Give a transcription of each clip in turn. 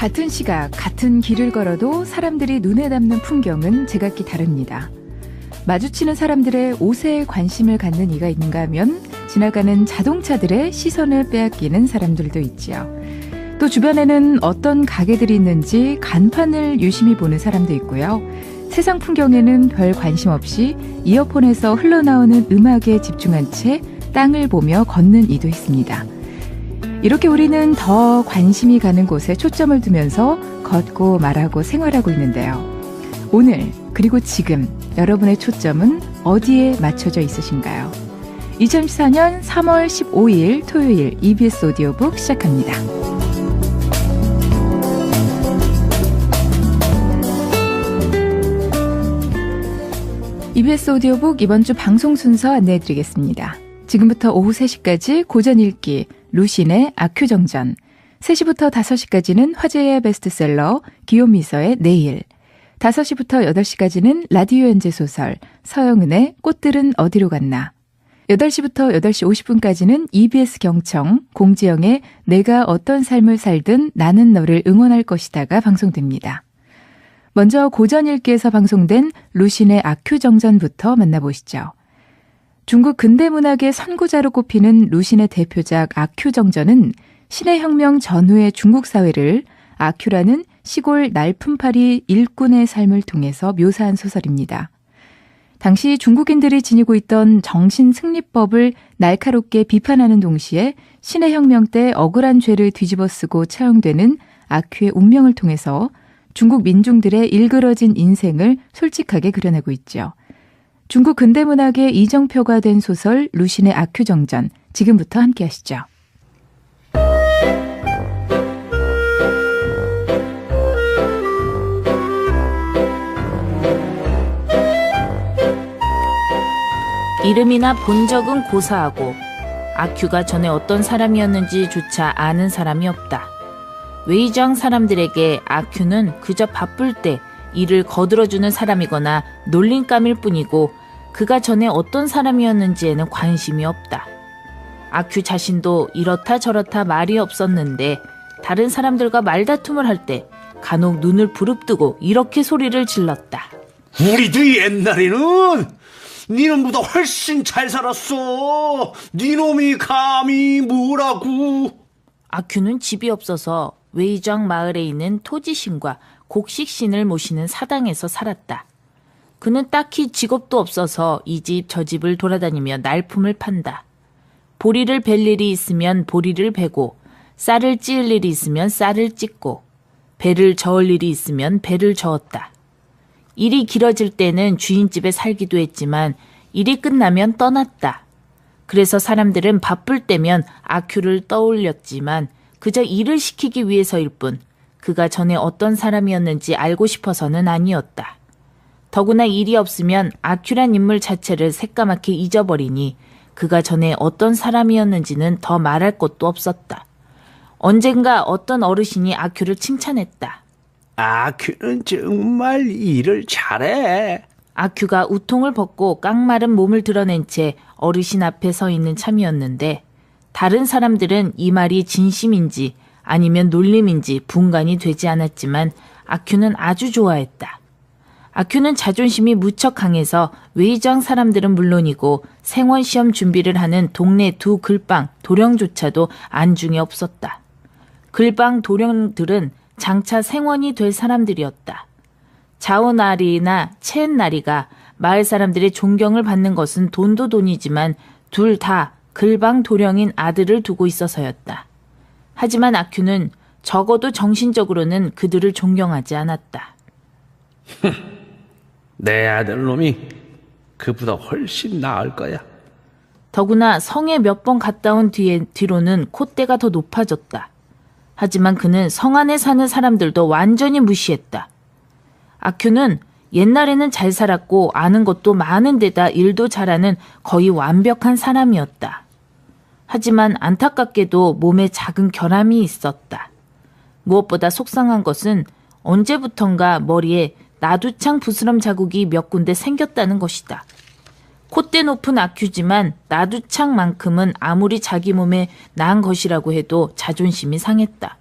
같은 시각, 같은 길을 걸어도 사람들이 눈에 담는 풍경은 제각기 다릅니다. 마주치는 사람들의 옷에 관심을 갖는 이가 있는가 하면 지나가는 자동차들의 시선을 빼앗기는 사람들도 있지요. 또 주변에는 어떤 가게들이 있는지 간판을 유심히 보는 사람도 있고요. 세상 풍경에는 별 관심 없이 이어폰에서 흘러나오는 음악에 집중한 채 땅을 보며 걷는 이도 있습니다. 이렇게 우리는 더 관심이 가는 곳에 초점을 두면서 걷고 말하고 생활하고 있는데요. 오늘 그리고 지금 여러분의 초점은 어디에 맞춰져 있으신가요? 2014년 3월 15일 토요일 EBS 오디오북 시작합니다. EBS 오디오북 이번 주 방송 순서 안내해드리겠습니다. 지금부터 오후 3시까지 고전 읽기 루신의 아큐정전, 3시부터 5시까지는 화제의 베스트셀러 기욤미서의 내일, 5시부터 8시까지는 라디오 연재 소설 서영은의 꽃들은 어디로 갔나, 8시부터 8시 50분까지는 EBS 경청 공지영의 내가 어떤 삶을 살든 나는 너를 응원할 것이다가 방송됩니다. 먼저 고전 읽기에서 방송된 루신의 아큐정전부터 만나보시죠. 중국 근대문학의 선구자로 꼽히는 루신의 대표작 아큐정전은 신의 혁명 전후의 중국 사회를 아큐라는 시골 날품팔이 일꾼의 삶을 통해서 묘사한 소설입니다. 당시 중국인들이 지니고 있던 정신승리법을 날카롭게 비판하는 동시에 신의 혁명 때 억울한 죄를 뒤집어쓰고 차용되는 아큐의 운명을 통해서 중국 민중들의 일그러진 인생을 솔직하게 그려내고 있죠. 중국 근대문학의 이정표가 된 소설 루신의 아큐정전, 지금부터 함께 하시죠. 이름이나 본 적은 고사하고 아큐가 전에 어떤 사람이었는지조차 아는 사람이 없다. 웨이저항 사람들에게 아큐는 그저 바쁠 때 이를 거들어주는 사람이거나 놀림감일 뿐이고 그가 전에 어떤 사람이었는지에는 관심이 없다. 아큐 자신도 이렇다 저렇다 말이 없었는데 다른 사람들과 말다툼을 할 때 간혹 눈을 부릅뜨고 이렇게 소리를 질렀다. 우리도 옛날에는 니놈보다 훨씬 잘 살았어. 니놈이 감히 뭐라고. 아큐는 집이 없어서 웨이저항 마을에 있는 토지신과 곡식신을 모시는 사당에서 살았다. 그는 딱히 직업도 없어서 이 집 저 집을 돌아다니며 날품을 판다. 보리를 벨 일이 있으면 보리를 베고 쌀을 찌을 일이 있으면 쌀을 찢고 배를 저을 일이 있으면 배를 저었다. 일이 길어질 때는 주인집에 살기도 했지만 일이 끝나면 떠났다. 그래서 사람들은 바쁠 때면 아큐를 떠올렸지만 그저 일을 시키기 위해서일 뿐 그가 전에 어떤 사람이었는지 알고 싶어서는 아니었다. 더구나 일이 없으면 아큐란 인물 자체를 새까맣게 잊어버리니 그가 전에 어떤 사람이었는지는 더 말할 것도 없었다. 언젠가 어떤 어르신이 아큐를 칭찬했다. 아큐는 정말 일을 잘해. 아큐가 우통을 벗고 깡마른 몸을 드러낸 채 어르신 앞에 서 있는 참이었는데 다른 사람들은 이 말이 진심인지 아니면 놀림인지 분간이 되지 않았지만 아큐는 아주 좋아했다. 아큐는 자존심이 무척 강해서 웨이저항 사람들은 물론이고 생원시험 준비를 하는 동네 두 글방 도령조차도 안중에 없었다. 글방 도령들은 장차 생원이 될 사람들이었다. 자오나리나 체엔나리가 마을 사람들의 존경을 받는 것은 돈도 돈이지만 둘 다 글방 도령인 아들을 두고 있어서였다. 하지만 아큐는 적어도 정신적으로는 그들을 존경하지 않았다. 내 아들놈이 그보다 훨씬 나을 거야. 더구나 성에 몇 번 갔다 온 뒤로는 콧대가 더 높아졌다. 하지만 그는 성 안에 사는 사람들도 완전히 무시했다. 아큐는 옛날에는 잘 살았고 아는 것도 많은 데다 일도 잘하는 거의 완벽한 사람이었다. 하지만 안타깝게도 몸에 작은 결함이 있었다. 무엇보다 속상한 것은 언제부턴가 머리에 나두창 부스럼 자국이 몇 군데 생겼다는 것이다. 콧대 높은 아큐지만 나두창만큼은 아무리 자기 몸에 난 것이라고 해도 자존심이 상했다.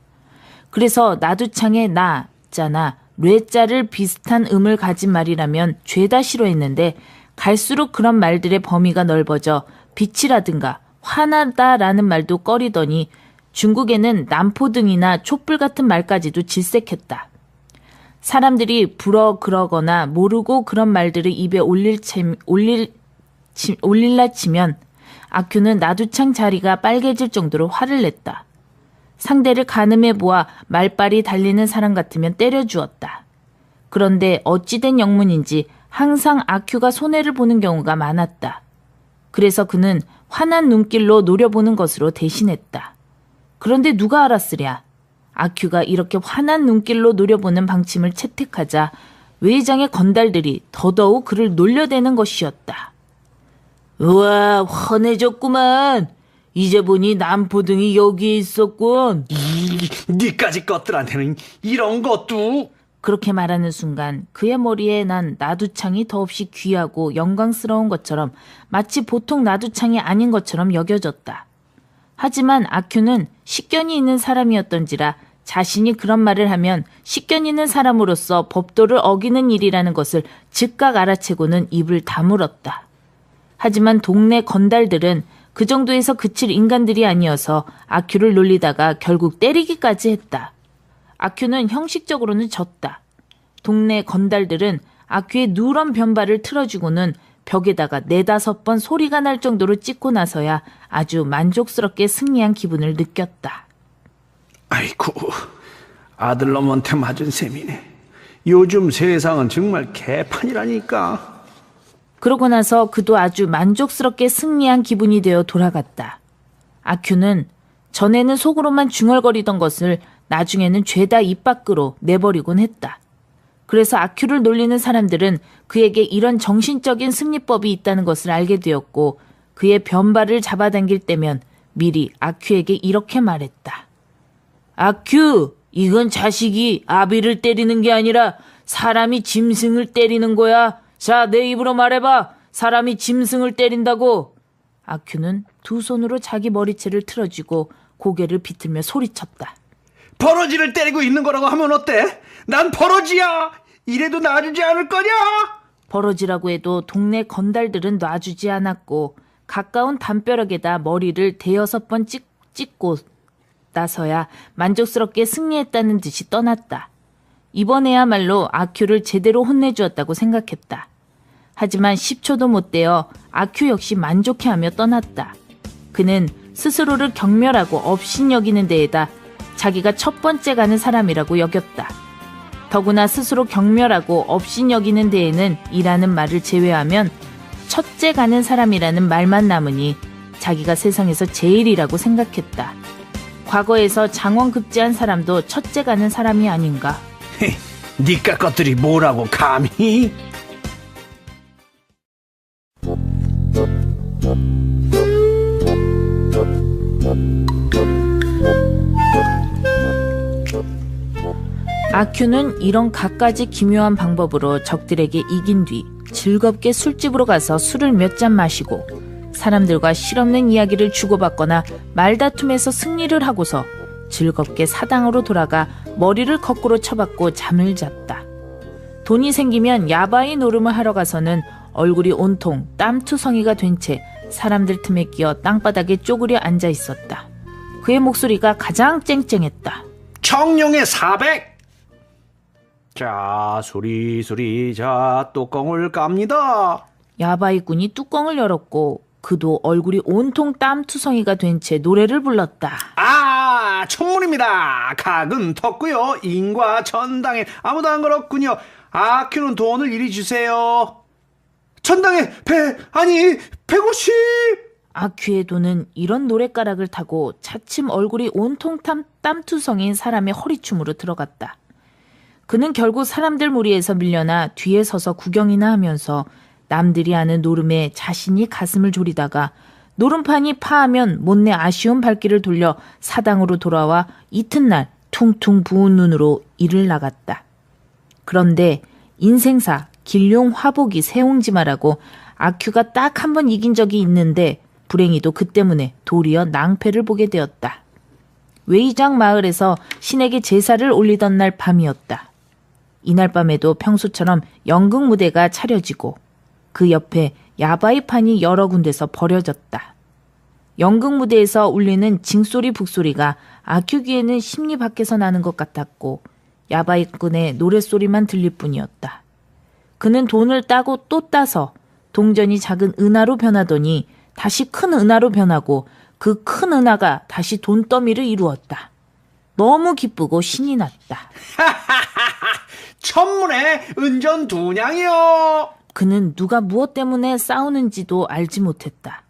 그래서 나두창의 나자나 뇌자를 비슷한 음을 가진 말이라면 죄다 싫어했는데 갈수록 그런 말들의 범위가 넓어져 빛이라든가 화나다라는 말도 꺼리더니 중국에는 남포등이나 촛불 같은 말까지도 질색했다. 사람들이 불어 그러거나 모르고 그런 말들을 입에 올릴라 치면 아큐는 나두창 자리가 빨개질 정도로 화를 냈다. 상대를 가늠해 보아 말빨이 달리는 사람 같으면 때려주었다. 그런데 어찌된 영문인지 항상 아큐가 손해를 보는 경우가 많았다. 그래서 그는 환한 눈길로 노려보는 것으로 대신했다. 그런데 누가 알았으랴. 아큐가 이렇게 환한 눈길로 노려보는 방침을 채택하자 외장의 건달들이 더더욱 그를 놀려대는 것이었다. 우와, 환해졌구만. 이제 보니 남포등이 여기에 있었군. 니까지 것들한테는 이런 것도. 그렇게 말하는 순간 그의 머리에 난 나두창이 더없이 귀하고 영광스러운 것처럼 마치 보통 나두창이 아닌 것처럼 여겨졌다. 하지만 아큐는 식견이 있는 사람이었던지라 자신이 그런 말을 하면 식견 있는 사람으로서 법도를 어기는 일이라는 것을 즉각 알아채고는 입을 다물었다. 하지만 동네 건달들은 그 정도에서 그칠 인간들이 아니어서 아큐를 놀리다가 결국 때리기까지 했다. 아큐는 형식적으로는 졌다. 동네 건달들은 아큐의 누런 변발을 틀어주고는 벽에다가 4-5번 소리가 날 정도로 찍고 나서야 아주 만족스럽게 승리한 기분을 느꼈다. 아이고, 아들놈한테 맞은 셈이네. 요즘 세상은 정말 개판이라니까. 그러고 나서 그도 아주 만족스럽게 승리한 기분이 되어 돌아갔다. 아큐는 전에는 속으로만 중얼거리던 것을 나중에는 죄다 입 밖으로 내버리곤 했다. 그래서 아큐를 놀리는 사람들은 그에게 이런 정신적인 승리법이 있다는 것을 알게 되었고 그의 변발을 잡아당길 때면 미리 아큐에게 이렇게 말했다. 아큐, 이건 자식이 아비를 때리는 게 아니라 사람이 짐승을 때리는 거야. 자, 내 입으로 말해봐. 사람이 짐승을 때린다고. 아큐는 두 손으로 자기 머리채를 틀어쥐고 고개를 비틀며 소리쳤다. 버러지를 때리고 있는 거라고 하면 어때? 난 버러지야. 이래도 놔주지 않을 거냐? 버러지라고 해도 동네 건달들은 놔주지 않았고 가까운 담벼락에다 머리를 5-6번 찍고 나서야 만족스럽게 승리했다는 듯이 떠났다. 이번에야말로 아큐를 제대로 혼내주었다고 생각했다. 하지만 10초도 못 되어 아큐 역시 만족해하며 떠났다. 그는 스스로를 경멸하고 업신여기는 데에다 자기가 첫 번째 가는 사람이라고 여겼다. 더구나 스스로 경멸하고 업신여기는 데에는 이라는 말을 제외하면 첫째 가는 사람이라는 말만 남으니 자기가 세상에서 제일이라고 생각했다. 과거에서 장원급제한 사람도 첫째 가는 사람이 아닌가. 니까 것들이 뭐라고 감히? 아큐는 이런 갖가지 기묘한 방법으로 적들에게 이긴 뒤 즐겁게 술집으로 가서 술을 몇 잔 마시고 사람들과 실없는 이야기를 주고받거나 말다툼에서 승리를 하고서 즐겁게 사당으로 돌아가 머리를 거꾸로 쳐박고 잠을 잤다. 돈이 생기면 야바이 노름을 하러 가서는 얼굴이 온통 땀투성이가 된 채 사람들 틈에 끼어 땅바닥에 쪼그려 앉아 있었다. 그의 목소리가 가장 쨍쨍했다. 청룡의 400! 자, 수리수리, 자, 뚜껑을 깝니다. 야바이꾼이 뚜껑을 열었고 그도 얼굴이 온통 땀투성이가 된 채 노래를 불렀다. 아, 천문입니다. 각은 텄고요. 인과 천당에 아무도 안 걸었군요. 아큐는 돈을 이리 주세요. 천당에 150! 아큐의 돈은 이런 노랫가락을 타고 차츰 얼굴이 온통 땀투성인 사람의 허리춤으로 들어갔다. 그는 결국 사람들 무리에서 밀려나 뒤에 서서 구경이나 하면서 남들이 아는 노름에 자신이 가슴을 졸이다가 노름판이 파하면 못내 아쉬운 발길을 돌려 사당으로 돌아와 이튿날 퉁퉁 부은 눈으로 일을 나갔다. 그런데 인생사 길룡 화복이 새옹지마라고 아큐가 딱 한 번 이긴 적이 있는데 불행히도 그 때문에 도리어 낭패를 보게 되었다. 웨이장 마을에서 신에게 제사를 올리던 날 밤이었다. 이날 밤에도 평소처럼 연극 무대가 차려지고 그 옆에 야바이판이 여러 군데서 버려졌다. 연극 무대에서 울리는 징소리 북소리가 아큐 귀에는 심리 밖에서 나는 것 같았고 야바이꾼의 노랫소리만 들릴 뿐이었다. 그는 돈을 따고 또 따서 동전이 작은 은하로 변하더니 다시 큰 은하로 변하고 그 큰 은하가 다시 돈더미를 이루었다. 너무 기쁘고 신이 났다. 천문에 은전 두 냥이요. 그는 누가 무엇 때문에 싸우는지도 알지 못했다.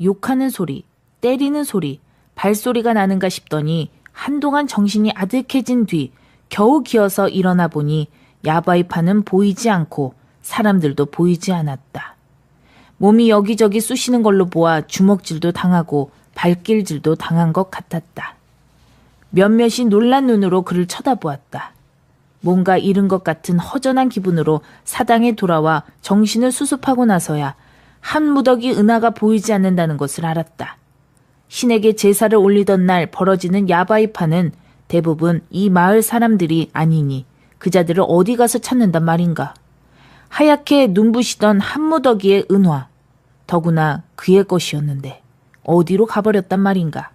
욕하는 소리, 때리는 소리, 발소리가 나는가 싶더니 한동안 정신이 아득해진 뒤 겨우 기어서 일어나 보니 야바이판은 보이지 않고 사람들도 보이지 않았다. 몸이 여기저기 쑤시는 걸로 보아 주먹질도 당하고 발길질도 당한 것 같았다. 몇몇이 놀란 눈으로 그를 쳐다보았다. 뭔가 잃은 것 같은 허전한 기분으로 사당에 돌아와 정신을 수습하고 나서야 한 무더기 은하가 보이지 않는다는 것을 알았다. 신에게 제사를 올리던 날 벌어지는 야바이판은 대부분 이 마을 사람들이 아니니 그자들을 어디 가서 찾는단 말인가. 하얗게 눈부시던 한 무더기의 은화, 더구나 그의 것이었는데 어디로 가버렸단 말인가.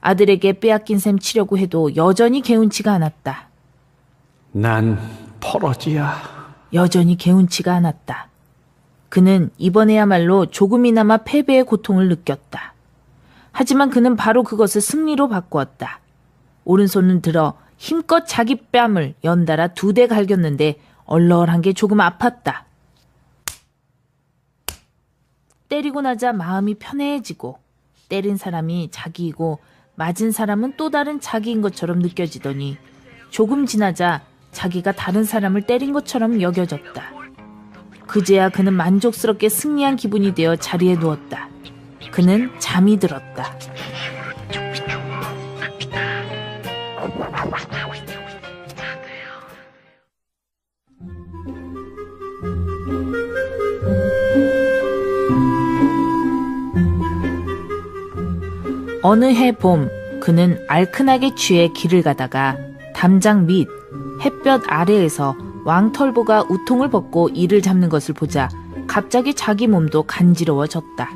아들에게 빼앗긴 셈 치려고 해도 여전히 개운치가 않았다. 난 버러지야. 여전히 개운치가 않았다. 그는 이번에야말로 조금이나마 패배의 고통을 느꼈다. 하지만 그는 바로 그것을 승리로 바꾸었다. 오른손은 들어 힘껏 자기 뺨을 연달아 2대 갈겼는데 얼얼한 게 조금 아팠다. 때리고 나자 마음이 편해지고 때린 사람이 자기이고 맞은 사람은 또 다른 자기인 것처럼 느껴지더니 조금 지나자 자기가 다른 사람을 때린 것처럼 여겨졌다. 그제야 그는 만족스럽게 승리한 기분이 되어 자리에 누웠다. 그는 잠이 들었다. 어느 해 봄, 그는 알큰하게 취해 길을 가다가 담장 밑 햇볕 아래에서 왕털보가 우통을 벗고 이를 잡는 것을 보자 갑자기 자기 몸도 간지러워졌다.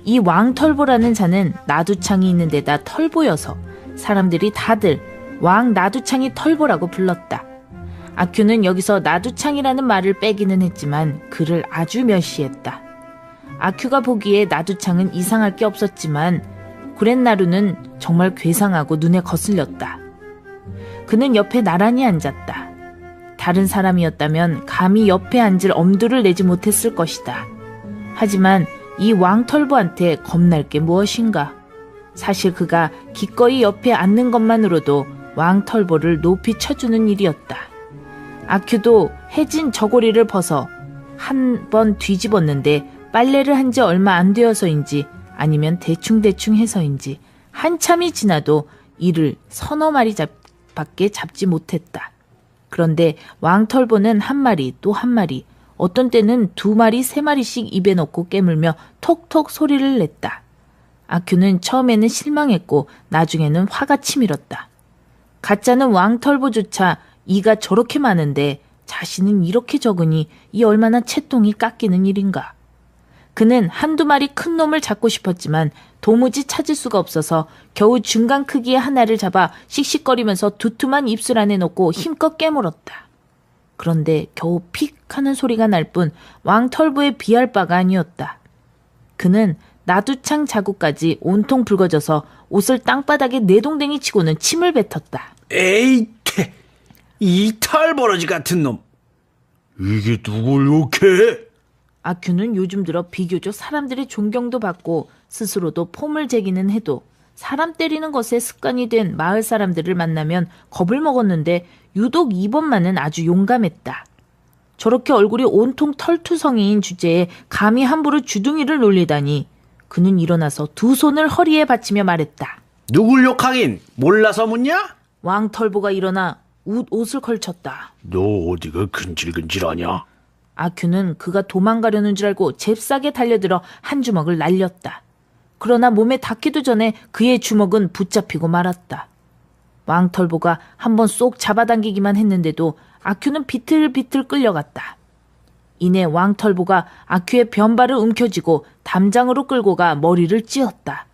이 왕털보라는 자는 나두창이 있는 데다 털보여서 사람들이 다들 왕 나두창이 털보라고 불렀다. 아큐는 여기서 나두창이라는 말을 빼기는 했지만 그를 아주 멸시했다. 아큐가 보기에 나두창은 이상할 게 없었지만 구렛나루는 정말 괴상하고 눈에 거슬렸다. 그는 옆에 나란히 앉았다. 다른 사람이었다면 감히 옆에 앉을 엄두를 내지 못했을 것이다. 하지만 이 왕털보한테 겁날 게 무엇인가? 사실 그가 기꺼이 옆에 앉는 것만으로도 왕털보를 높이 쳐주는 일이었다. 아큐도 해진 저고리를 벗어 한 번 뒤집었는데 빨래를 한 지 얼마 안 되어서인지 아니면 대충대충 해서인지 한참이 지나도 이를 서너 마리 밖에 잡지 못했다. 그런데 왕털보는 한 마리 또 한 마리, 어떤 때는 2마리 3마리씩 입에 넣고 깨물며 톡톡 소리를 냈다. 아큐는 처음에는 실망했고 나중에는 화가 치밀었다. 가짜는 왕털보조차 이가 저렇게 많은데 자신은 이렇게 적으니 이 얼마나 채통이 깎이는 일인가. 그는 한두 마리 큰 놈을 잡고 싶었지만 도무지 찾을 수가 없어서 겨우 중간 크기의 하나를 잡아 씩씩거리면서 두툼한 입술 안에 넣고 힘껏 깨물었다. 그런데 겨우 픽 하는 소리가 날 뿐 왕털보에 비할 바가 아니었다. 그는 나두창 자국까지 온통 붉어져서 옷을 땅바닥에 내동댕이 치고는 침을 뱉었다. 에이, 이 털버러지 같은 놈. 이게 누굴 욕해? 아큐는 요즘 들어 비교적 사람들의 존경도 받고 스스로도 폼을 제기는 해도 사람 때리는 것에 습관이 된 마을 사람들을 만나면 겁을 먹었는데 유독 이번만은 아주 용감했다. 저렇게 얼굴이 온통 털투성이인 주제에 감히 함부로 주둥이를 놀리다니. 그는 일어나서 2 손을 허리에 받치며 말했다. 누굴 욕하긴 몰라서 묻냐? 왕털보가 일어나 옷을 걸쳤다. 너 어디가 근질근질하냐? 아큐는 그가 도망가려는 줄 알고 잽싸게 달려들어 한 주먹을 날렸다. 그러나 몸에 닿기도 전에 그의 주먹은 붙잡히고 말았다. 왕털보가 한번 쏙 잡아당기기만 했는데도 아큐는 비틀비틀 끌려갔다. 이내 왕털보가 아큐의 변발을 움켜쥐고 담장으로 끌고 가 머리를 찧었다.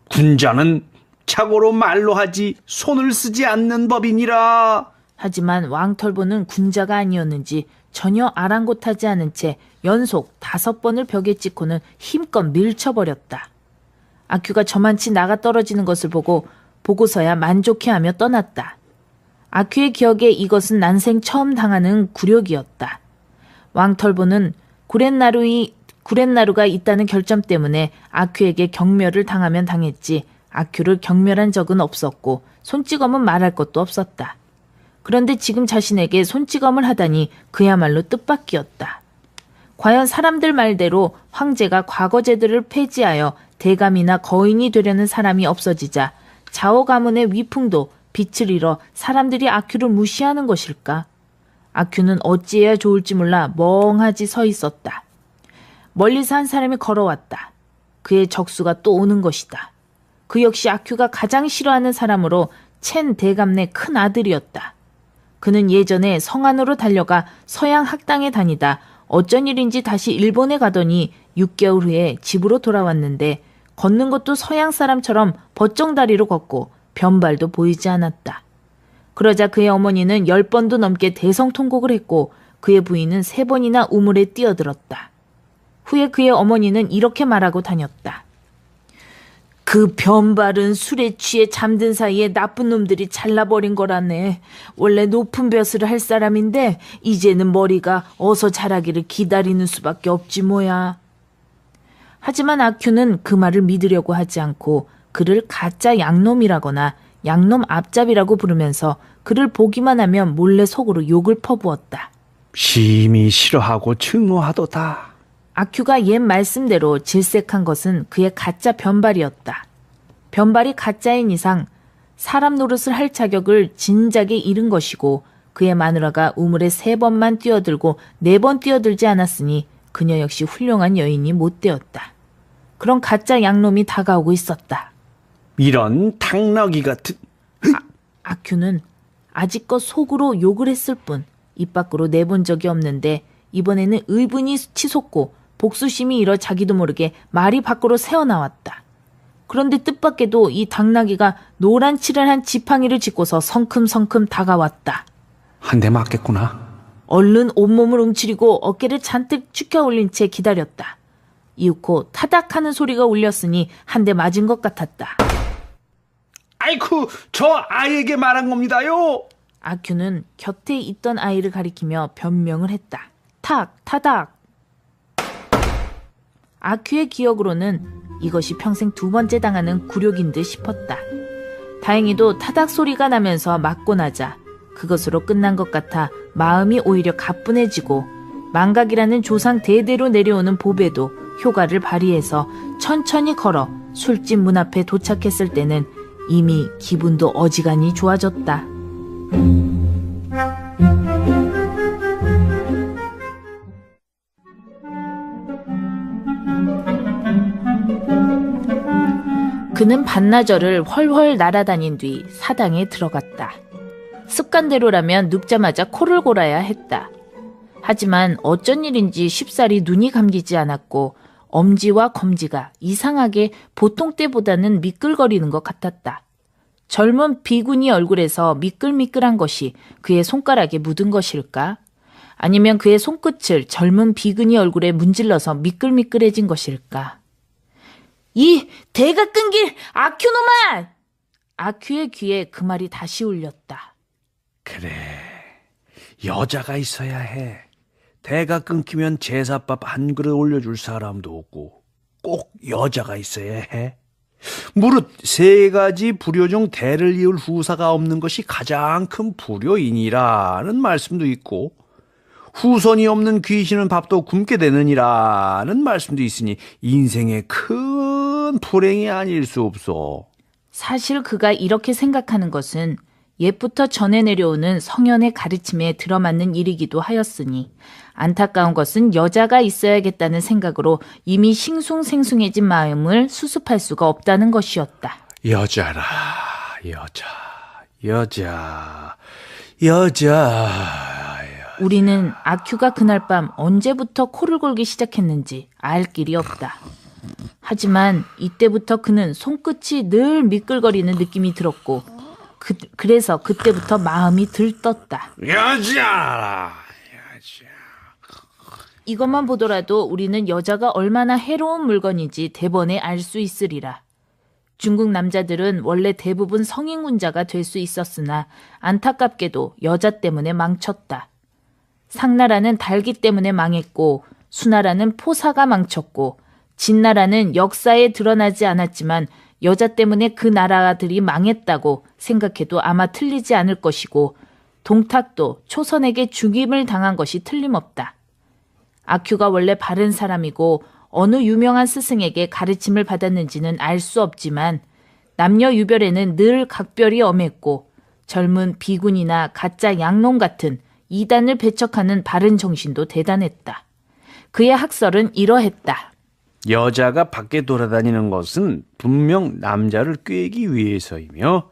군자는 착오로 말로 하지 손을 쓰지 않는 법이니라. 하지만 왕털보는 군자가 아니었는지 전혀 아랑곳하지 않은 채 연속 5번을 벽에 찍고는 힘껏 밀쳐버렸다. 아큐가 저만치 나가 떨어지는 것을 보고서야 만족해하며 떠났다. 아큐의 기억에 이것은 난생 처음 당하는 굴욕이었다. 왕털보는 구렛나루가 있다는 결점 때문에 아큐에게 경멸을 당하면 당했지 아큐를 경멸한 적은 없었고 손찌검은 말할 것도 없었다. 그런데 지금 자신에게 손찌검을 하다니 그야말로 뜻밖이었다. 과연 사람들 말대로 황제가 과거제들을 폐지하여 대감이나 거인이 되려는 사람이 없어지자 자오 가문의 위풍도 빛을 잃어 사람들이 아큐를 무시하는 것일까? 아큐는 어찌해야 좋을지 몰라 멍하지 서 있었다. 멀리서 한 사람이 걸어왔다. 그의 적수가 또 오는 것이다. 그 역시 아큐가 가장 싫어하는 사람으로 첸 대감네 큰 아들이었다. 그는 예전에 성안으로 달려가 서양 학당에 다니다 어쩐 일인지 다시 일본에 가더니 6개월 후에 집으로 돌아왔는데 걷는 것도 서양 사람처럼 벗정다리로 걷고 변발도 보이지 않았다. 그러자 그의 어머니는 10번도 넘게 대성통곡을 했고 그의 부인은 3번이나 우물에 뛰어들었다. 후에 그의 어머니는 이렇게 말하고 다녔다. 그 변발은 술에 취해 잠든 사이에 나쁜 놈들이 잘라버린 거라네. 원래 높은 벼슬을 할 사람인데 이제는 머리가 어서 자라기를 기다리는 수밖에 없지 뭐야. 하지만 아큐는 그 말을 믿으려고 하지 않고 그를 가짜 양놈이라거나 양놈 앞잡이라고 부르면서 그를 보기만 하면 몰래 속으로 욕을 퍼부었다. 심히 싫어하고 증오하도다. 아큐가 옛 말씀대로 질색한 것은 그의 가짜 변발이었다. 변발이 가짜인 이상 사람 노릇을 할 자격을 진작에 잃은 것이고 그의 마누라가 우물에 3번만 뛰어들고 4번 뛰어들지 않았으니 그녀 역시 훌륭한 여인이 못 되었다. 그런 가짜 양놈이 다가오고 있었다. 이런 당나귀 같은... 아큐는 아직껏 속으로 욕을 했을 뿐 입 밖으로 내본 적이 없는데 이번에는 의분이 치솟고 복수심이 일어 자기도 모르게 말이 밖으로 새어나왔다. 그런데 뜻밖에도 이 당나귀가 노란 칠을 한 지팡이를 짚고서 성큼성큼 다가왔다. 한 대 맞겠구나. 얼른 온몸을 움츠리고 어깨를 잔뜩 축혀 올린 채 기다렸다. 이윽고 타닥하는 소리가 울렸으니 한 대 맞은 것 같았다. 아이쿠, 저 아이에게 말한 겁니다요. 아큐는 곁에 있던 아이를 가리키며 변명을 했다. 탁, 타닥. 아큐의 기억으로는 이것이 평생 2번째 당하는 굴욕인 듯 싶었다. 다행히도 타닥 소리가 나면서 맞고 나자 그것으로 끝난 것 같아 마음이 오히려 가뿐해지고 망각이라는 조상 대대로 내려오는 보배도 효과를 발휘해서 천천히 걸어 술집 문 앞에 도착했을 때는 이미 기분도 어지간히 좋아졌다. 그는 반나절을 훨훨 날아다닌 뒤 사당에 들어갔다. 습관대로라면 눕자마자 코를 골아야 했다. 하지만 어쩐 일인지 쉽사리 눈이 감기지 않았고 엄지와 검지가 이상하게 보통 때보다는 미끌거리는 것 같았다. 젊은 비구니 얼굴에서 미끌미끌한 것이 그의 손가락에 묻은 것일까? 아니면 그의 손끝을 젊은 비구니 얼굴에 문질러서 미끌미끌해진 것일까? 이 대가 끈길 아큐놈아! 아큐의 귀에 그 말이 다시 울렸다. 그래, 여자가 있어야 해. 대가 끊기면 제사밥 한 그릇 올려줄 사람도 없고 꼭 여자가 있어야 해. 무릇 3가지 불효 중 대를 이을 후사가 없는 것이 가장 큰 불효이니라는 말씀도 있고 후손이 없는 귀신은 밥도 굶게 되느니라는 말씀도 있으니 인생의 큰 불행이 아닐 수 없어. 사실 그가 이렇게 생각하는 것은 옛부터 전해 내려오는 성현의 가르침에 들어맞는 일이기도 하였으니 안타까운 것은 여자가 있어야겠다는 생각으로 이미 싱숭생숭해진 마음을 수습할 수가 없다는 것이었다. 여자라, 여자. 우리는 아큐가 그날 밤 언제부터 코를 골기 시작했는지 알 길이 없다. 하지만 이때부터 그는 손끝이 늘 미끌거리는 느낌이 들었고 그래서 그때부터 마음이 들떴다. 여자. 이것만 보더라도 우리는 여자가 얼마나 해로운 물건인지 대번에 알 수 있으리라. 중국 남자들은 원래 대부분 성인군자가 될 수 있었으나 안타깝게도 여자 때문에 망쳤다. 상나라는 달기 때문에 망했고 수나라는 포사가 망쳤고 진나라는 역사에 드러나지 않았지만 여자 때문에 그 나라들이 망했다고 생각해도 아마 틀리지 않을 것이고 동탁도 초선에게 죽임을 당한 것이 틀림없다. 아큐가 원래 바른 사람이고 어느 유명한 스승에게 가르침을 받았는지는 알 수 없지만 남녀 유별에는 늘 각별이 엄했고 젊은 비군이나 가짜 양놈 같은 이단을 배척하는 바른 정신도 대단했다. 그의 학설은 이러했다. 여자가 밖에 돌아다니는 것은 분명 남자를 꾀기 위해서이며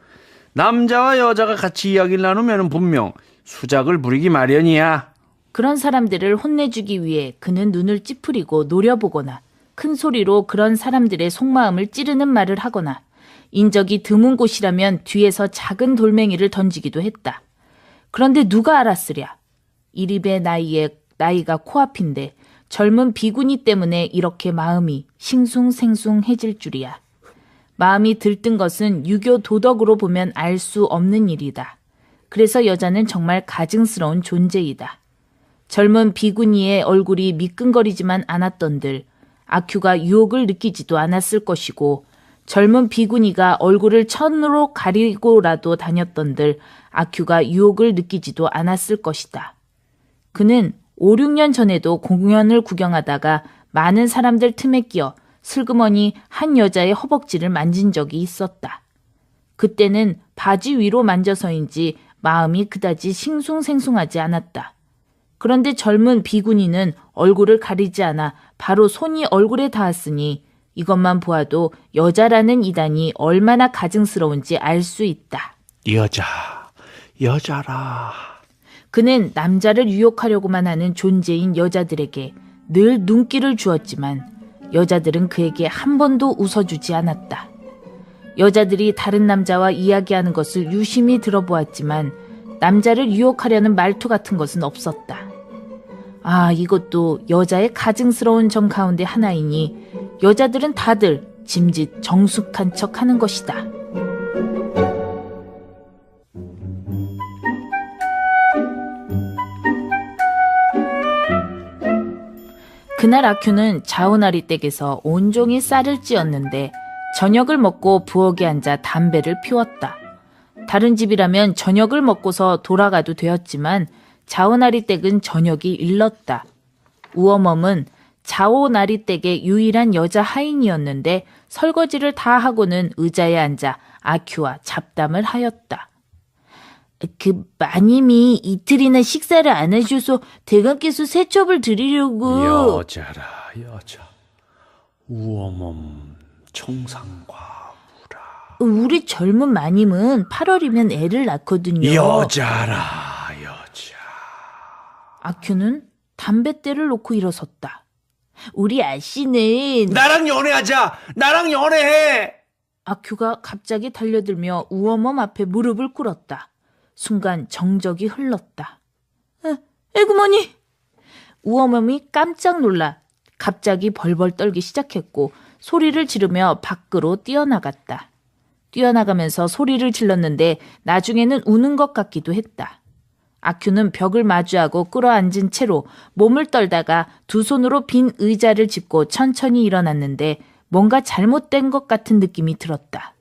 남자와 여자가 같이 이야기를 나누면 분명 수작을 부리기 마련이야. 그런 사람들을 혼내주기 위해 그는 눈을 찌푸리고 노려보거나 큰 소리로 그런 사람들의 속마음을 찌르는 말을 하거나 인적이 드문 곳이라면 뒤에서 작은 돌멩이를 던지기도 했다. 그런데 누가 알았으랴. 이립의 나이가 코앞인데 젊은 비구니 때문에 이렇게 마음이 싱숭생숭해질 줄이야. 마음이 들뜬 것은 유교 도덕으로 보면 알 수 없는 일이다. 그래서 여자는 정말 가증스러운 존재이다. 젊은 비구니의 얼굴이 미끈거리지만 않았던들 아큐가 유혹을 느끼지도 않았을 것이고 젊은 비구니가 얼굴을 천으로 가리고라도 다녔던들 아큐가 유혹을 느끼지도 않았을 것이다. 그는 5, 6년 전에도 공연을 구경하다가 많은 사람들 틈에 끼어 슬그머니 한 여자의 허벅지를 만진 적이 있었다. 그때는 바지 위로 만져서인지 마음이 그다지 싱숭생숭하지 않았다. 그런데 젊은 비구니는 얼굴을 가리지 않아 바로 손이 얼굴에 닿았으니 이것만 보아도 여자라는 이단이 얼마나 가증스러운지 알 수 있다. 여자라. 그는 남자를 유혹하려고만 하는 존재인 여자들에게 늘 눈길을 주었지만 여자들은 그에게 한 번도 웃어주지 않았다. 여자들이 다른 남자와 이야기하는 것을 유심히 들어보았지만 남자를 유혹하려는 말투 같은 것은 없었다. 아, 이것도 여자의 가증스러운 점 가운데 하나이니 여자들은 다들 짐짓 정숙한 척 하는 것이다. 그날 아큐는 자오나리 댁에서 온종일 쌀을 찧었는데 저녁을 먹고 부엌에 앉아 담배를 피웠다. 다른 집이라면 저녁을 먹고서 돌아가도 되었지만 자오나리 댁은 저녁이 일렀다. 우어멈은 자오나리 댁의 유일한 여자 하인이었는데 설거지를 다 하고는 의자에 앉아 아큐와 잡담을 하였다. 그 마님이 이틀이나 식사를 안 하셔서 대감께서 세첩을 드리려고. 여자라, 여자. 우어멈 청상과부라. 우리 젊은 마님은 8월이면 애를 낳거든요. 여자라, 여자. 아큐는 담뱃대를 놓고 일어섰다. 우리 아씨는 나랑 연애하자. 나랑 연애해. 아큐가 갑자기 달려들며 우어멈 앞에 무릎을 꿇었다. 순간 정적이 흘렀다. 에구머니! 우어멈이 깜짝 놀라 갑자기 벌벌 떨기 시작했고 소리를 지르며 밖으로 뛰어나갔다. 뛰어나가면서 소리를 질렀는데 나중에는 우는 것 같기도 했다. 아큐는 벽을 마주하고 끌어앉은 채로 몸을 떨다가 두 손으로 빈 의자를 짚고 천천히 일어났는데 뭔가 잘못된 것 같은 느낌이 들었다.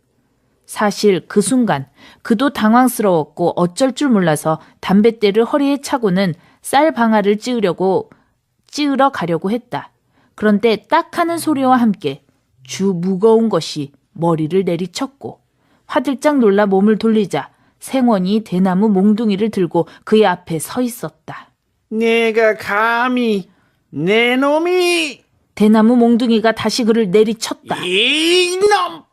사실 그 순간 그도 당황스러웠고 어쩔 줄 몰라서 담뱃대를 허리에 차고는 쌀 방아를 찌으러 가려고 했다. 그런데 딱 하는 소리와 함께 주 무거운 것이 머리를 내리쳤고 화들짝 놀라 몸을 돌리자 생원이 대나무 몽둥이를 들고 그의 앞에 서 있었다. 내가 감히 내 놈이 대나무 몽둥이가 다시 그를 내리쳤다. 이놈!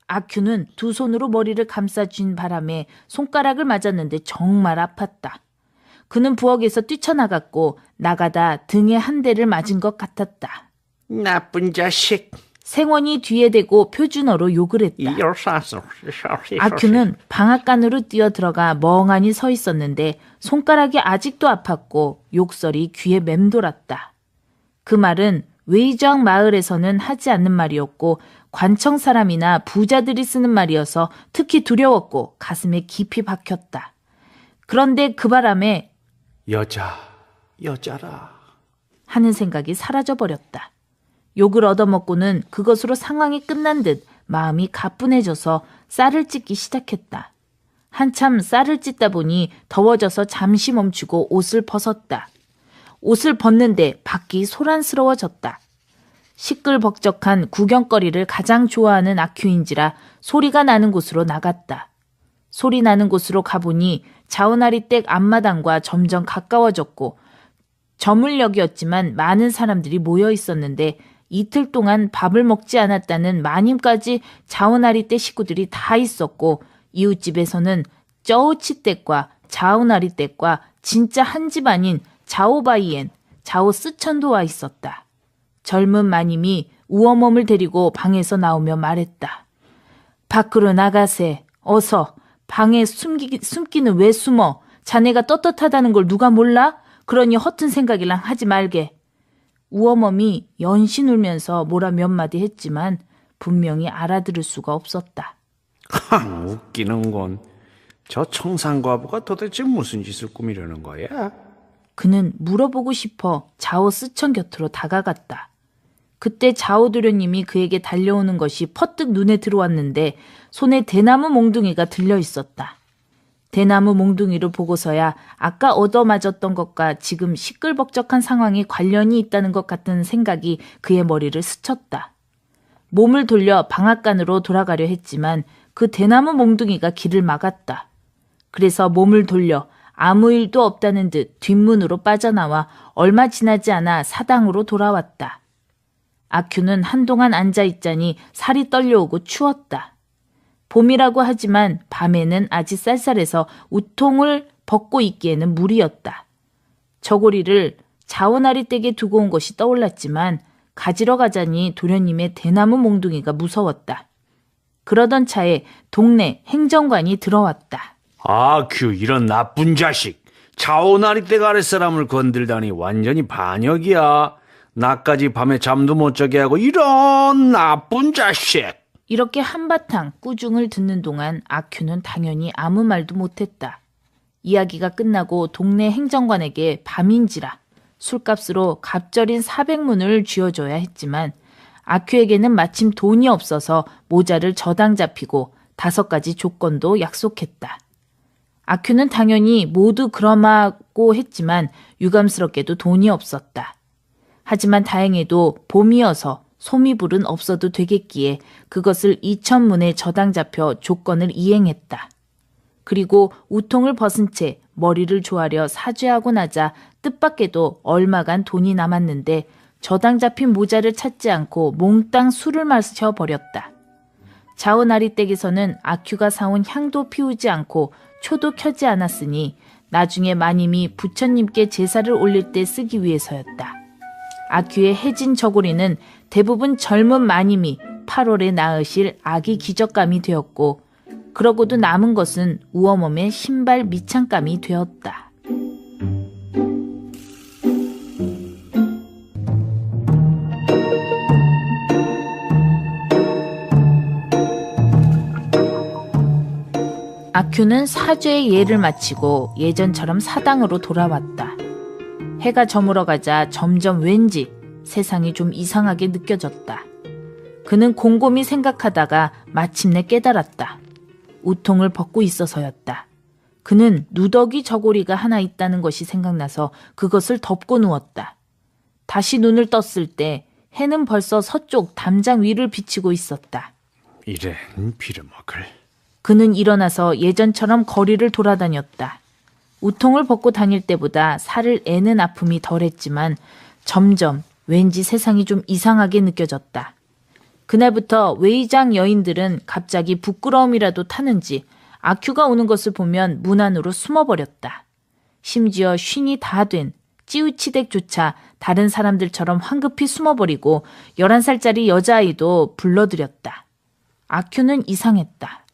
아큐는 두 손으로 머리를 감싸쥔 바람에 손가락을 맞았는데 정말 아팠다. 그는 부엌에서 뛰쳐나갔고 나가다 등에 한 대를 맞은 것 같았다. 나쁜 자식. 생원이 뒤에 대고 표준어로 욕을 했다. 아큐는 방앗간으로 뛰어들어가 멍하니 서 있었는데 손가락이 아직도 아팠고 욕설이 귀에 맴돌았다. 그 말은 웨이저항 마을에서는 하지 않는 말이었고 관청 사람이나 부자들이 쓰는 말이어서 특히 두려웠고 가슴에 깊이 박혔다. 그런데 그 바람에 여자라. 하는 생각이 사라져버렸다. 욕을 얻어먹고는 그것으로 상황이 끝난 듯 마음이 가뿐해져서 쌀을 찢기 시작했다. 한참 쌀을 찢다 보니 더워져서 잠시 멈추고 옷을 벗었다. 옷을 벗는데 밖이 소란스러워졌다. 시끌벅적한 구경거리를 가장 좋아하는 아큐인지라 소리가 나는 곳으로 나갔다. 소리 나는 곳으로 가보니 자오나리댁 앞마당과 점점 가까워졌고 저물녘이었지만 많은 사람들이 모여 있었는데 이틀 동안 밥을 먹지 않았다는 마님까지 자오나리댁 식구들이 다 있었고 이웃집에서는 쩌오치댁과 자오나리댁과 진짜 한 집 아닌 자오바이엔, 자오스천도 와 있었다. 젊은 마님이 우어몸을 데리고 방에서 나오며 말했다. 밖으로 나가세. 어서. 방에 숨기는 왜 숨어? 자네가 떳떳하다는 걸 누가 몰라? 그러니 허튼 생각이랑 하지 말게. 우어멈이 연신 울면서 뭐라 몇 마디 했지만 분명히 알아들을 수가 없었다. 웃기는건. 저 청산과부가 도대체 무슨 짓을 꾸미려는 거야? 그는 물어보고 싶어 자오 스천 곁으로 다가갔다. 그때 자오 도련님이 그에게 달려오는 것이 퍼뜩 눈에 들어왔는데 손에 대나무 몽둥이가 들려 있었다. 대나무 몽둥이를 보고서야 아까 얻어맞았던 것과 지금 시끌벅적한 상황이 관련이 있다는 것 같은 생각이 그의 머리를 스쳤다. 몸을 돌려 방앗간으로 돌아가려 했지만 그 대나무 몽둥이가 길을 막았다. 그래서 몸을 돌려 아무 일도 없다는 듯 뒷문으로 빠져나와 얼마 지나지 않아 사당으로 돌아왔다. 아큐는 한동안 앉아있자니 살이 떨려오고 추웠다. 봄이라고 하지만 밤에는 아직 쌀쌀해서 우통을 벗고 있기에는 무리였다. 저고리를 자오나리 댁에 두고 온 것이 떠올랐지만 가지러 가자니 도련님의 대나무 몽둥이가 무서웠다. 그러던 차에 동네 행정관이 들어왔다. 아큐, 이런 나쁜 자식. 자오나리댁 아랫사람을 건들다니 완전히 반역이야. 나까지 밤에 잠도 못 자게 하고 이런 나쁜 자식. 이렇게 한바탕 꾸중을 듣는 동안 아큐는 당연히 아무 말도 못했다. 이야기가 끝나고 동네 행정관에게 밤인지라 술값으로 갑절인 400문을 쥐어줘야 했지만 아큐에게는 마침 돈이 없어서 모자를 저당 잡히고 5가지 조건도 약속했다. 아큐는 당연히 모두 그러마고 했지만 유감스럽게도 돈이 없었다. 하지만 다행히도 봄이어서 소미불은 없어도 되겠기에 그것을 2000문에 저당 잡혀 조건을 이행했다. 그리고 우통을 벗은 채 머리를 조아려 사죄하고 나자 뜻밖에도 얼마간 돈이 남았는데 저당 잡힌 모자를 찾지 않고 몽땅 술을 마셔버렸다. 자오나리 댁에서는 아큐가 사온 향도 피우지 않고 초도 켜지 않았으니 나중에 마님이 부처님께 제사를 올릴 때 쓰기 위해서였다. 아큐의 해진 저고리는 대부분 젊은 마님이 8월에 낳으실 아기 기적감이 되었고 그러고도 남은 것은 우어몸의 신발 밑창감이 되었다. 아큐는 사죄의 예를 마치고 예전처럼 사당으로 돌아왔다. 해가 저물어가자 점점 왠지 세상이 좀 이상하게 느껴졌다. 그는 곰곰이 생각하다가 마침내 깨달았다. 우통을 벗고 있어서였다. 그는 누더기 저고리가 하나 있다는 것이 생각나서 그것을 덮고 누웠다. 다시 눈을 떴을 때 해는 벌써 서쪽 담장 위를 비치고 있었다. 이래 빌어먹을. 그는 일어나서 예전처럼 거리를 돌아다녔다. 우통을 벗고 다닐 때보다 살을 애는 아픔이 덜했지만 점점 왠지 세상이 좀 이상하게 느껴졌다. 그날부터 웨이장 여인들은 갑자기 부끄러움이라도 타는지 아큐가 오는 것을 보면 문 안으로 숨어버렸다. 심지어 쉰이 다 된 찌우치댁조차 다른 사람들처럼 황급히 숨어버리고 11살짜리 여자아이도 불러들였다. 아큐는 이상했다.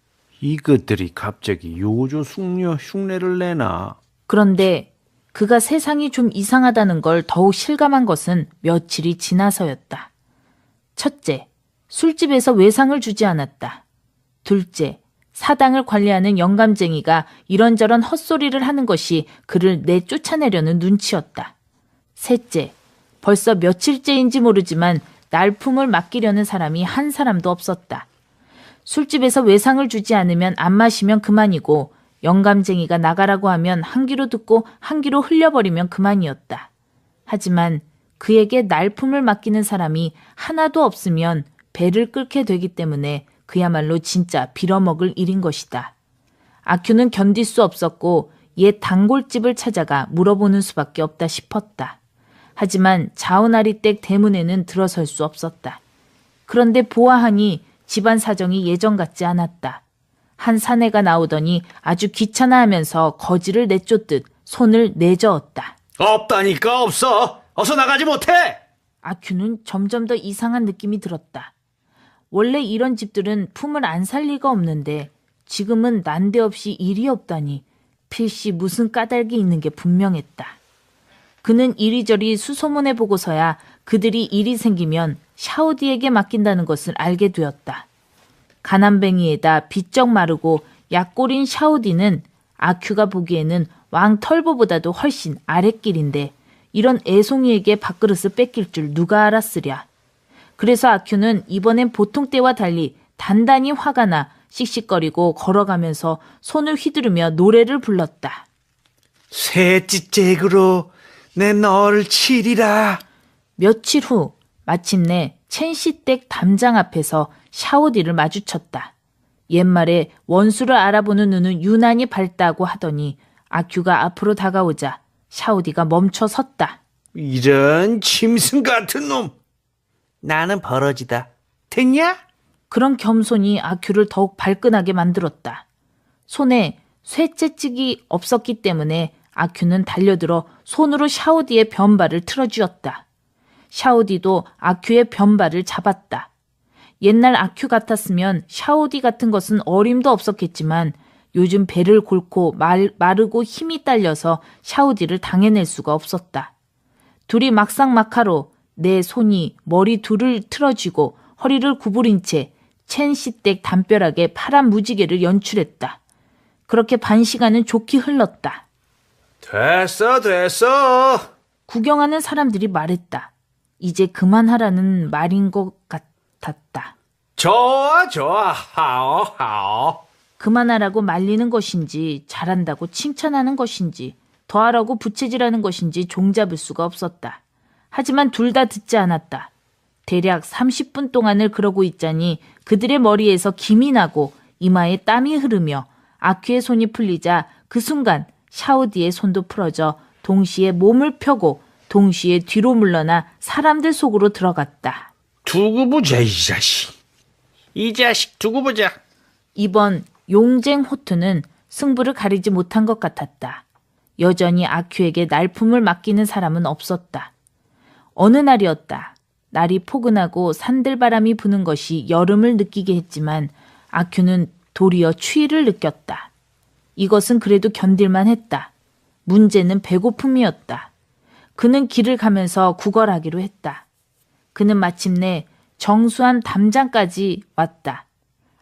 이것들이 갑자기 요조 숙녀 흉내를 내나? 그런데 그가 세상이 좀 이상하다는 걸 더욱 실감한 것은 며칠이 지나서였다. 첫째, 술집에서 외상을 주지 않았다. 둘째, 사당을 관리하는 영감쟁이가 이런저런 헛소리를 하는 것이 그를 내쫓아내려는 눈치였다. 셋째, 벌써 며칠째인지 모르지만 날품을 맡기려는 사람이 한 사람도 없었다. 술집에서 외상을 주지 않으면 안 마시면 그만이고 영감쟁이가 나가라고 하면 한 귀로 듣고 한 귀로 흘려버리면 그만이었다. 하지만 그에게 날품을 맡기는 사람이 하나도 없으면 배를 끓게 되기 때문에 그야말로 진짜 빌어먹을 일인 것이다. 아큐는 견딜 수 없었고 옛 단골집을 찾아가 물어보는 수밖에 없다 싶었다. 하지만 자오나리댁 대문에는 들어설 수 없었다. 그런데 보아하니 집안 사정이 예전 같지 않았다. 한 사내가 나오더니 아주 귀찮아하면서 거지를 내쫓듯 손을 내저었다. 없다니까 없어. 어서 나가지 못해. 아큐는 점점 더 이상한 느낌이 들었다. 원래 이런 집들은 품을 안 살 리가 없는데 지금은 난데없이 일이 없다니 필시 무슨 까닭이 있는 게 분명했다. 그는 이리저리 수소문해 보고서야 그들이 일이 생기면 샤오디에게 맡긴다는 것을 알게 되었다. 가난뱅이에다 비쩍 마르고 약골인 샤오디는 아큐가 보기에는 왕털보보다도 훨씬 아랫길인데 이런 애송이에게 밥그릇을 뺏길 줄 누가 알았으랴. 그래서 아큐는 이번엔 보통 때와 달리 단단히 화가 나 씩씩거리고 걸어가면서 손을 휘두르며 노래를 불렀다. 셋째째그로 내 너를 치리라. 며칠 후 마침내 첸시댁 담장 앞에서 샤오디를 마주쳤다. 옛말에 원수를 알아보는 눈은 유난히 밝다고 하더니 아큐가 앞으로 다가오자 샤오디가 멈춰 섰다. 이런 짐승 같은 놈. 나는 버러지다. 됐냐? 그런 겸손이 아큐를 더욱 발끈하게 만들었다. 손에 쇠째찍이 없었기 때문에 아큐는 달려들어 손으로 샤오디의 변발을 틀어쥐었다. 샤오디도 아큐의 변발을 잡았다. 옛날 아큐 같았으면 샤오디 같은 것은 어림도 없었겠지만 요즘 배를 골고 마르고 힘이 딸려서 샤오디를 당해낼 수가 없었다. 둘이 막상막하로 내 손이 머리 둘을 틀어쥐고 허리를 구부린 채 첸시댁 담벼락에 파란 무지개를 연출했다. 그렇게 반 시간은 좋게 흘렀다. 됐어. 구경하는 사람들이 말했다. 이제 그만하라는 말인 것 같았다. 좋아. 하오. 그만하라고 말리는 것인지 잘한다고 칭찬하는 것인지 더하라고 부채질하는 것인지 종잡을 수가 없었다. 하지만 둘 다 듣지 않았다. 대략 30분 동안을 그러고 있자니 그들의 머리에서 김이 나고 이마에 땀이 흐르며 아큐의 손이 풀리자 그 순간 샤오디의 손도 풀어져 동시에 몸을 펴고 동시에 뒤로 물러나 사람들 속으로 들어갔다. 두고 보자 이 자식 두고 보자. 이번 용쟁 호투는 승부를 가리지 못한 것 같았다. 여전히 아큐에게 날품을 맡기는 사람은 없었다. 어느 날이었다. 날이 포근하고 산들바람이 부는 것이 여름을 느끼게 했지만 아큐는 도리어 추위를 느꼈다. 이것은 그래도 견딜만 했다. 문제는 배고픔이었다. 그는 길을 가면서 구걸하기로 했다. 그는 마침내 정수한 담장까지 왔다.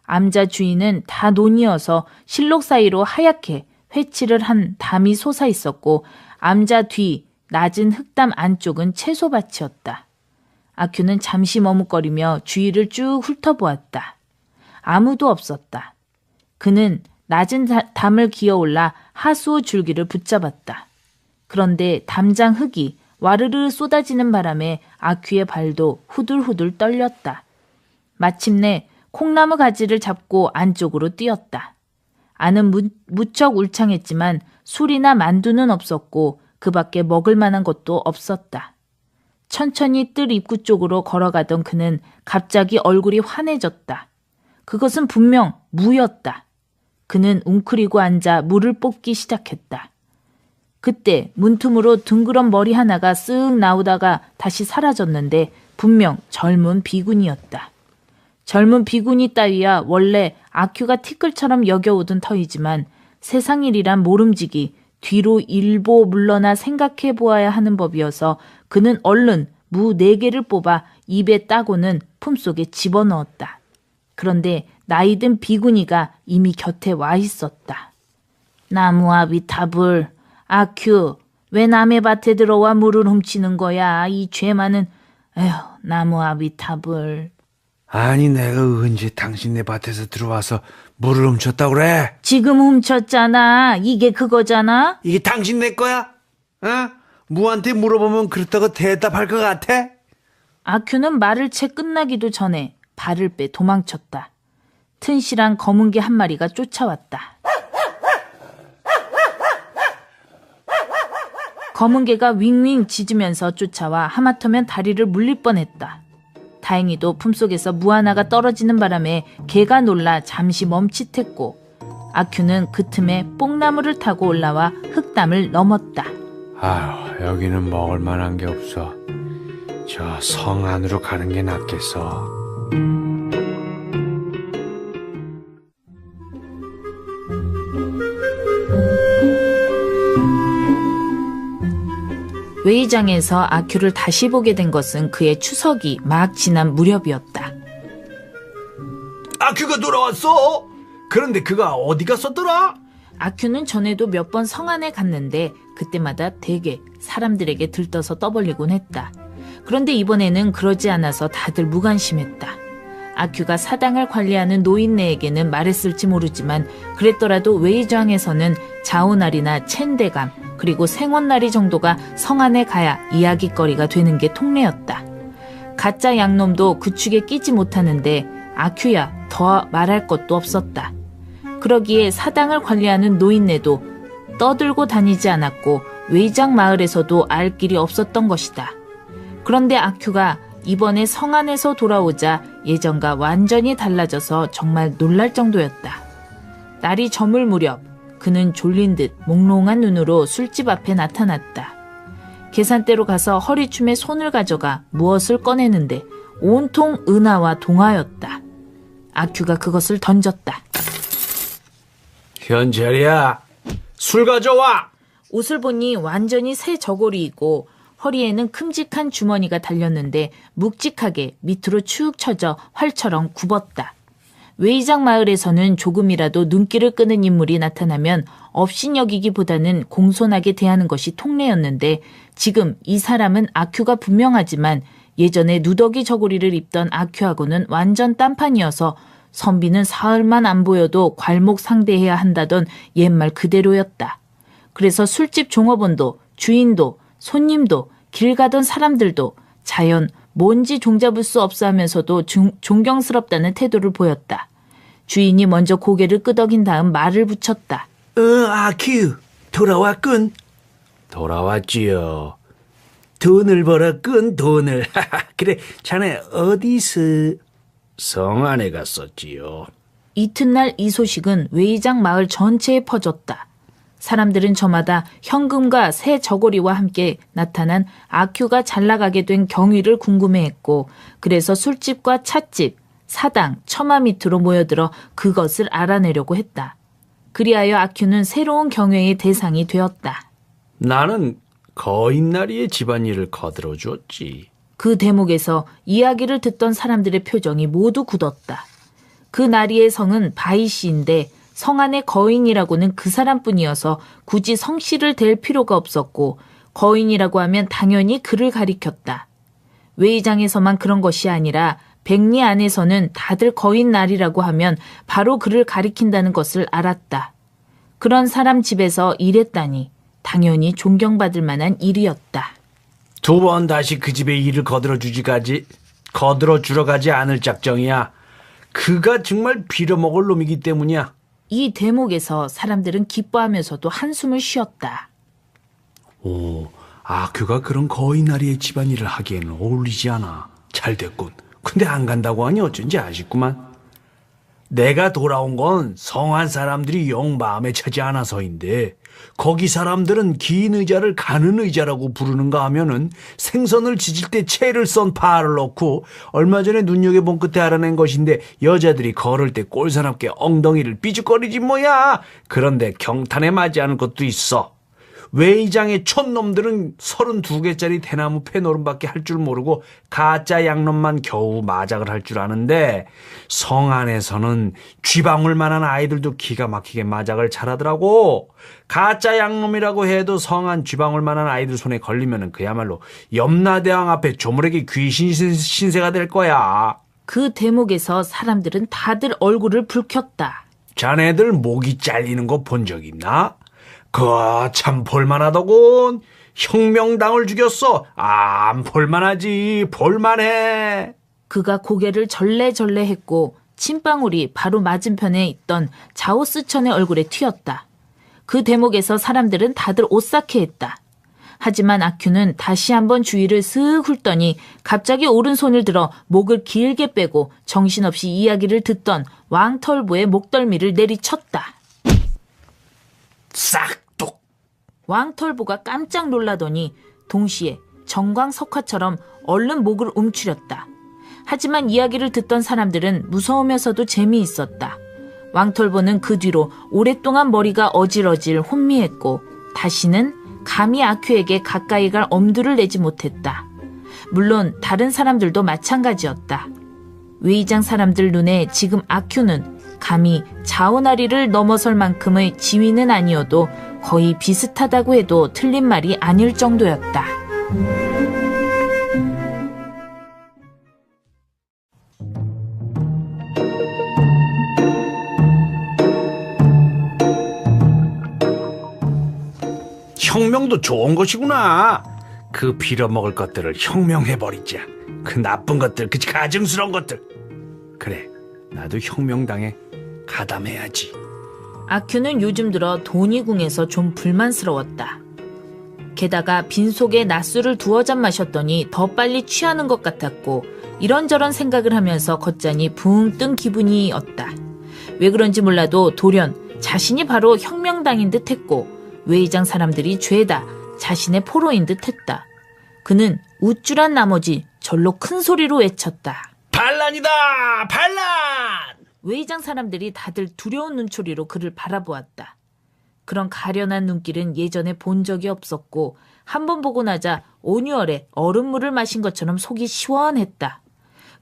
암자 주인은 다 논이어서 실록 사이로 하얗게 회칠을 한 담이 솟아 있었고 암자 뒤 낮은 흙담 안쪽은 채소밭이었다. 아큐는 잠시 머뭇거리며 주위를 쭉 훑어보았다. 아무도 없었다. 그는 낮은 담을 기어올라 하수오 줄기를 붙잡았다. 그런데 담장 흙이 와르르 쏟아지는 바람에 아큐의 발도 후들후들 떨렸다. 마침내 콩나무 가지를 잡고 안쪽으로 뛰었다. 안은 무척 울창했지만 술이나 만두는 없었고 그 밖에 먹을 만한 것도 없었다. 천천히 뜰 입구 쪽으로 걸어가던 그는 갑자기 얼굴이 환해졌다. 그것은 분명 무였다. 그는 웅크리고 앉아 물을 뽑기 시작했다. 그때 문틈으로 둥그런 머리 하나가 쓱 나오다가 다시 사라졌는데 분명 젊은 비군이었다. 젊은 비군이 따위야 원래 아큐가 티끌처럼 여겨오던 터이지만 세상 일이란 모름지기 뒤로 일보 물러나 생각해 보아야 하는 법이어서 그는 얼른 무 4개를 뽑아 입에 따고는 품속에 집어넣었다. 그런데 나이든 비구니가 이미 곁에 와 있었다. 나무아비타불, 아큐, 왜 남의 밭에 들어와 물을 훔치는 거야? 이 죄 많은, 에휴, 나무아비타불. 아니 내가 언제 당신네 밭에서 들어와서 물을 훔쳤다고 그래? 지금 훔쳤잖아. 이게 그거잖아? 이게 당신네 거야? 어? 무한테 물어보면 그렇다고 대답할 것 같아? 아큐는 말을 채 끝나기도 전에 발을 빼 도망쳤다. 튼실한 검은 개 한 마리가 쫓아왔다. 검은 개가 윙윙 짖으면서 쫓아와 하마터면 다리를 물릴 뻔했다. 다행히도 품속에서 무 하나가 떨어지는 바람에 개가 놀라 잠시 멈칫했고 아큐는 그 틈에 뽕나무를 타고 올라와 흙담을 넘었다. 아휴, 여기는 먹을 만한 게 없어. 저 성 안으로 가는 게 낫겠어. 웨이장에서 아큐를 다시 보게 된 것은 그의 추석이 막 지난 무렵이었다. 아큐가 돌아왔어? 그런데 그가 어디 갔었더라? 아큐는 전에도 몇 번 성안에 갔는데 그때마다 대개 사람들에게 들떠서 떠벌리곤 했다. 그런데 이번에는 그러지 않아서 다들 무관심했다. 아큐가 사당을 관리하는 노인네에게는 말했을지 모르지만 그랬더라도 웨이장에서는 자오날이나 첸대감 그리고 생원날이 정도가 성안에 가야 이야깃거리가 되는 게 통례였다. 가짜 양놈도 그 축에 끼지 못하는데 아큐야 더 말할 것도 없었다. 그러기에 사당을 관리하는 노인네도 떠들고 다니지 않았고 웨이장 마을에서도 알 길이 없었던 것이다. 그런데 아큐가 이번에 성안에서 돌아오자 예전과 완전히 달라져서 정말 놀랄 정도였다. 날이 저물 무렵 그는 졸린 듯 몽롱한 눈으로 술집 앞에 나타났다. 계산대로 가서 허리춤에 손을 가져가 무엇을 꺼내는데 온통 은하와 동화였다. 아큐가 그것을 던졌다. 현철이야, 술 가져와! 옷을 보니 완전히 새 저고리이고 허리에는 큼직한 주머니가 달렸는데 묵직하게 밑으로 축 처져 활처럼 굽었다. 웨이장 마을에서는 조금이라도 눈길을 끄는 인물이 나타나면 업신여기기보다는 공손하게 대하는 것이 통례였는데 지금 이 사람은 아큐가 분명하지만 예전에 누더기 저고리를 입던 아큐하고는 완전 딴판이어서 선비는 사흘만 안 보여도 괄목 상대해야 한다던 옛말 그대로였다. 그래서 술집 종업원도 주인도 손님도 길 가던 사람들도 자연 뭔지 종잡을 수 없어 하면서도 존경스럽다는 태도를 보였다. 주인이 먼저 고개를 끄덕인 다음 말을 붙였다. 아큐, 돌아왔군. 돌아왔지요. 돈을 벌었군, 돈을. 그래, 자네 어디서? 성안에 갔었지요. 이튿날 이 소식은 웨이장 마을 전체에 퍼졌다. 사람들은 저마다 현금과 새 저고리와 함께 나타난 아큐가 잘나가게 된 경위를 궁금해했고 그래서 술집과 찻집, 사당, 처마 밑으로 모여들어 그것을 알아내려고 했다. 그리하여 아큐는 새로운 경외의 대상이 되었다. 나는 거인나리의 집안일을 거들어주었지. 그 대목에서 이야기를 듣던 사람들의 표정이 모두 굳었다. 그 나리의 성은 바이시인데 성안의 거인이라고는 그 사람뿐이어서 굳이 성씨를 댈 필요가 없었고 거인이라고 하면 당연히 그를 가리켰다. 웨이장에서만 그런 것이 아니라 백리 안에서는 다들 거인날이라고 하면 바로 그를 가리킨다는 것을 알았다. 그런 사람 집에서 일했다니 당연히 존경받을 만한 일이었다. 2번 다시 그 집의 일을 거들어 주러 가지 않을 작정이야. 그가 정말 빌어먹을 놈이기 때문이야. 이 대목에서 사람들은 기뻐하면서도 한숨을 쉬었다. 오, 아큐가 그런 거인나리의 집안일을 하기에는 어울리지 않아. 잘 됐군. 근데 안 간다고 하니 어쩐지 아쉽구만. 내가 돌아온 건 성한 사람들이 영 마음에 차지 않아서인데, 거기 사람들은 긴 의자를 가는 의자라고 부르는가 하면은 생선을 지질 때 채를 썬 파를 넣고, 얼마 전에 눈여겨본 끝에 알아낸 것인데 여자들이 걸을 때 꼴사납게 엉덩이를 삐죽거리지 뭐야. 그런데 경탄에 맞지 않을 것도 있어. 외의장의 촌놈들은 32개짜리 대나무 패노름밖에 할 줄 모르고 가짜 양놈만 겨우 마작을 할 줄 아는데, 성 안에서는 쥐방울만한 아이들도 기가 막히게 마작을 잘하더라고. 가짜 양놈이라고 해도 성안 쥐방울만한 아이들 손에 걸리면 그야말로 염라대왕 앞에 조물에게 귀신 신세가 될 거야. 그 대목에서 사람들은 다들 얼굴을 붉혔다. 자네들 목이 잘리는 거 본 적 있나? 그거 참 볼만하더군. 혁명당을 죽였어. 안 볼만하지. 볼만해. 그가 고개를 절레절레 했고 침방울이 바로 맞은편에 있던 자오스천의 얼굴에 튀었다. 그 대목에서 사람들은 다들 오싹해했다. 하지만 아큐는 다시 한번 주위를 슥 훑더니 갑자기 오른손을 들어 목을 길게 빼고 정신없이 이야기를 듣던 왕털보의 목덜미를 내리쳤다. 싹둑. 왕털보가 깜짝 놀라더니 동시에 정광석화처럼 얼른 목을 움츠렸다. 하지만 이야기를 듣던 사람들은 무서우면서도 재미있었다. 왕털보는 그 뒤로 오랫동안 머리가 어질어질 혼미했고 다시는 감히 아큐에게 가까이 갈 엄두를 내지 못했다. 물론 다른 사람들도 마찬가지였다. 외의장 사람들 눈에 지금 아큐는 감히 자오나리를 넘어설 만큼의 지위는 아니어도 거의 비슷하다고 해도 틀린 말이 아닐 정도였다. 혁명도 좋은 것이구나. 그 빌어먹을 것들을 혁명해버리자. 그 나쁜 것들, 그 가증스러운 것들. 그래, 나도 혁명당에 가담해야지. 아큐는 요즘 들어 돈이궁에서 좀 불만스러웠다. 게다가 빈속에 낮술을 두어 잔 마셨더니 더 빨리 취하는 것 같았고 이런저런 생각을 하면서 걷자니 붕 뜬 기분이었다. 왜 그런지 몰라도 돌연 자신이 바로 혁명당인 듯했고 외의장 사람들이 죄다 자신의 포로인 듯했다. 그는 우쭐한 나머지 절로 큰 소리로 외쳤다. 반란이다! 반란! 외의장 사람들이 다들 두려운 눈초리로 그를 바라보았다. 그런 가련한 눈길은 예전에 본 적이 없었고 한 번 보고 나자 온유월에 얼음물을 마신 것처럼 속이 시원했다.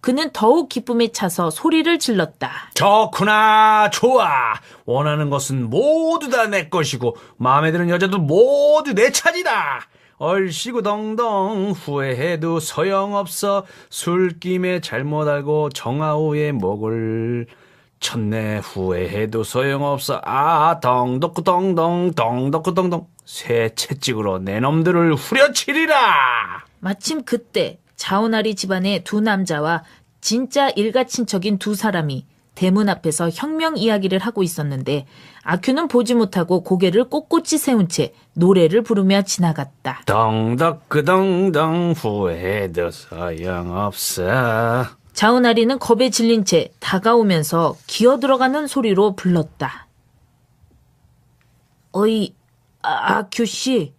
그는 더욱 기쁨에 차서 소리를 질렀다. 좋구나, 좋아. 원하는 것은 모두 다 내 것이고 마음에 드는 여자도 모두 내 차지다. 얼씨구덩덩 후회해도 소용없어. 술김에 잘못 알고 정아우의 목을 쳤네. 후회해도 소용없어. 아 덩덕구덩덩 덩덕구덩덩 새 채찍으로 내 놈들을 후려치리라. 마침 그때 자오나리 집안의 두 남자와 진짜 일가친척인 두 사람이 대문 앞에서 혁명 이야기를 하고 있었는데 아큐는 보지 못하고 고개를 꼿꼿이 세운 채 노래를 부르며 지나갔다. 덩덕구덩덩 후회해도 소용없어. 자오나리는 겁에 질린 채 다가오면서 기어들어가는 소리로 불렀다. 어이, 아큐씨.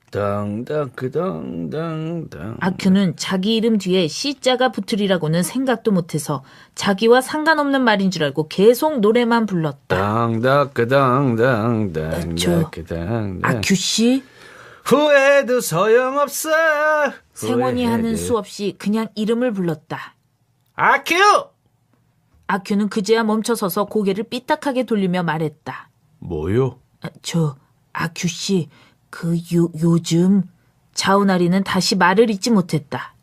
덩덕구덩덩덩. 아큐는 자기 이름 뒤에 C자가 붙으리라고는 생각도 못해서 자기와 상관없는 말인 줄 알고 계속 노래만 불렀다. 덩덕구덩덩덩. 아큐씨? 후회도 소용없어. 생원이 하는 후회해도. 수 없이 그냥 이름을 불렀다. 아큐! 아큐는 그제야 멈춰서서 고개를 삐딱하게 돌리며 말했다. 뭐요? 아큐씨, 요즘 자오나리는 다시 말을 잇지 못했다.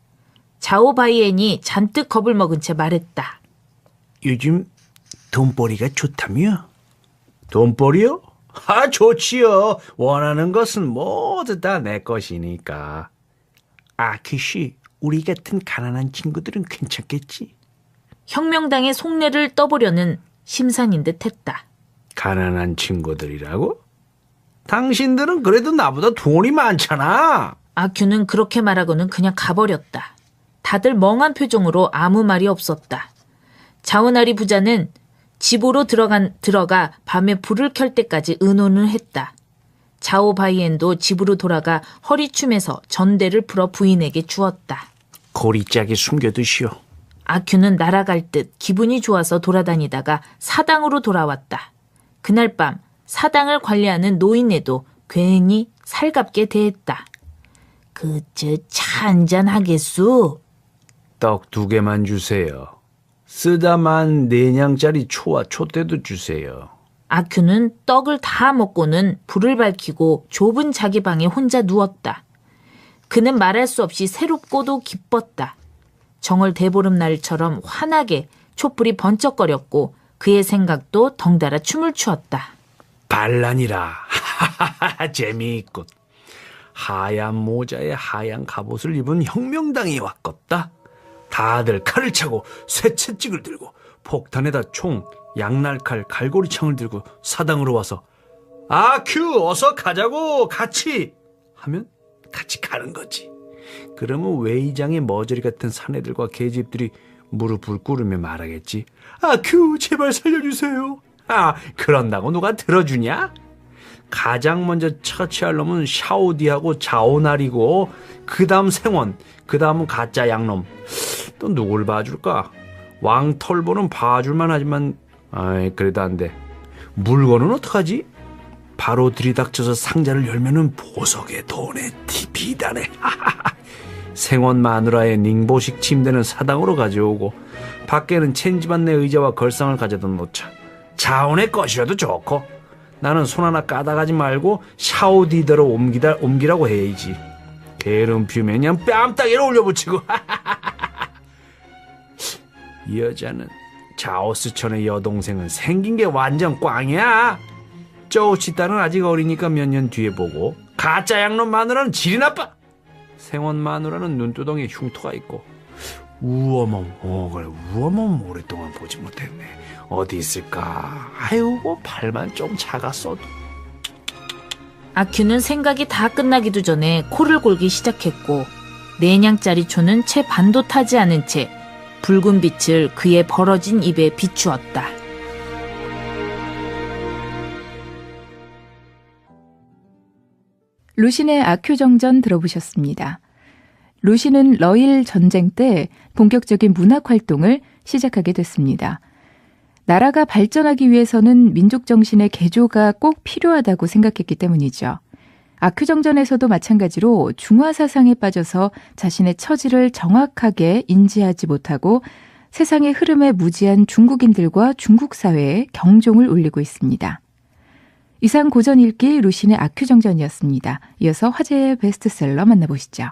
자오바이엔이 잔뜩 겁을 먹은 채 말했다. 요즘 돈벌이가 좋다며? 돈벌이요? 아, 좋지요. 원하는 것은 모두 다 내 것이니까. 아키씨, 우리 같은 가난한 친구들은 괜찮겠지? 혁명당의 속내를 떠보려는 심산인 듯 했다. 가난한 친구들이라고? 당신들은 그래도 나보다 돈이 많잖아. 아큐는 그렇게 말하고는 그냥 가버렸다. 다들 멍한 표정으로 아무 말이 없었다. 자오나리 부자는 집으로 들어가 밤에 불을 켤 때까지 의논을 했다. 자오바이엔도 집으로 돌아가 허리춤에서 전대를 풀어 부인에게 주었다. 고리짝에 숨겨두시오. 아큐는 날아갈 듯 기분이 좋아서 돌아다니다가 사당으로 돌아왔다. 그날 밤 사당을 관리하는 노인네도 괜히 살갑게 대했다. 차 한잔 하겠수? 떡 2개만 주세요. 쓰다만 4냥짜리 초와 촛대도 주세요. 아큐는 떡을 다 먹고는 불을 밝히고 좁은 자기 방에 혼자 누웠다. 그는 말할 수 없이 새롭고도 기뻤다. 정월 대보름날처럼 환하게 촛불이 번쩍거렸고 그의 생각도 덩달아 춤을 추었다. 반란이라. 재미있군. 하얀 모자에 하얀 갑옷을 입은 혁명당이 왔겄다. 다들 칼을 차고 쇠채찍을 들고 폭탄에다 총, 양날칼, 갈고리창을 들고 사당으로 와서 아큐 어서 가자고 같이 하면 같이 가는 거지. 그러면 외의장의 머저리 같은 사내들과 계집들이 무릎을 꿇으며 말하겠지. 아큐 제발 살려주세요. 그런다고 누가 들어주냐? 가장 먼저 처치할 놈은 샤오디하고 자오나리고 그 다음 생원, 그 다음은 가짜 양놈. 또 누굴 봐줄까? 왕털보는 봐줄만 하지만 그래도 안 돼. 물건은 어떡하지? 바로 들이닥쳐서 상자를 열면은 보석에 돈에 비단에 생원 마누라의 닝보식 침대는 사당으로 가져오고 밖에는 첸지반네 의자와 걸상을 가져다 놓자. 자원의 것이라도 좋고 나는 손 하나 까다가지 말고 샤오디대로 옮기라고 해야지. 게으름 피우면 그냥 뺨따기로 올려붙이고. 이 여자는 자오스천의 여동생은 생긴 게 완전 꽝이야. 쪼우치딸은 아직 어리니까 몇 년 뒤에 보고 가짜 양놈 마누라는 질이 나빠. 생원 마누라는 눈두덩이에 흉터가 있고 우어몸 그래 우어몸 오랫동안 보지 못했네. 어디 있을까? 아유 뭐 발만 좀 작았어도. 아큐는 생각이 다 끝나기도 전에 코를 골기 시작했고 4냥짜리 초는 채 반도 타지 않은 채 붉은 빛을 그의 벌어진 입에 비추었다. 루신의 아큐정전 들어보셨습니다. 루신은 러일 전쟁 때 본격적인 문학 활동을 시작하게 됐습니다. 나라가 발전하기 위해서는 민족 정신의 개조가 꼭 필요하다고 생각했기 때문이죠. 아큐정전에서도 마찬가지로 중화 사상에 빠져서 자신의 처지를 정확하게 인지하지 못하고 세상의 흐름에 무지한 중국인들과 중국 사회에 경종을 울리고 있습니다. 이상 고전 읽기 루신의 아큐정전이었습니다. 이어서 화제의 베스트셀러 만나보시죠.